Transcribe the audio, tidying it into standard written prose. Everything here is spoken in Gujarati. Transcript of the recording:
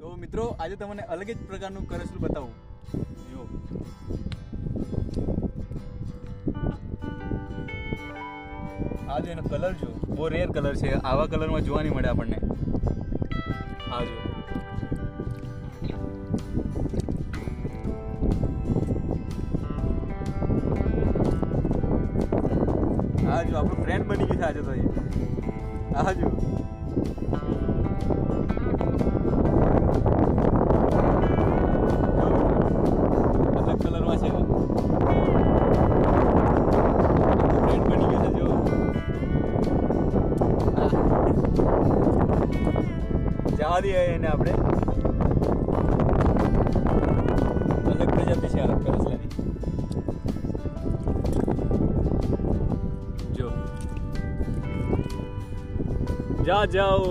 તો મિત્રો આજે તમને અલગ જ પ્રકારનું કરસલું બતાવું. જો આ જો એનો કલર જો બહુ રેર કલર છે, આવા કલરમાં જોવા નહીં મળે આપણને. આ જો આ જો આપણું ફ્રેન્ડ બની ગયું છે આજે તો એ. આ જો અલગ કલરમાં છે, ફ્રેન્ડ બની ગયું છે. જો જવા દઈએ એને આપણે. અલગ પ્રજાતિ છે અલગ કરસલાની. જો જાઓ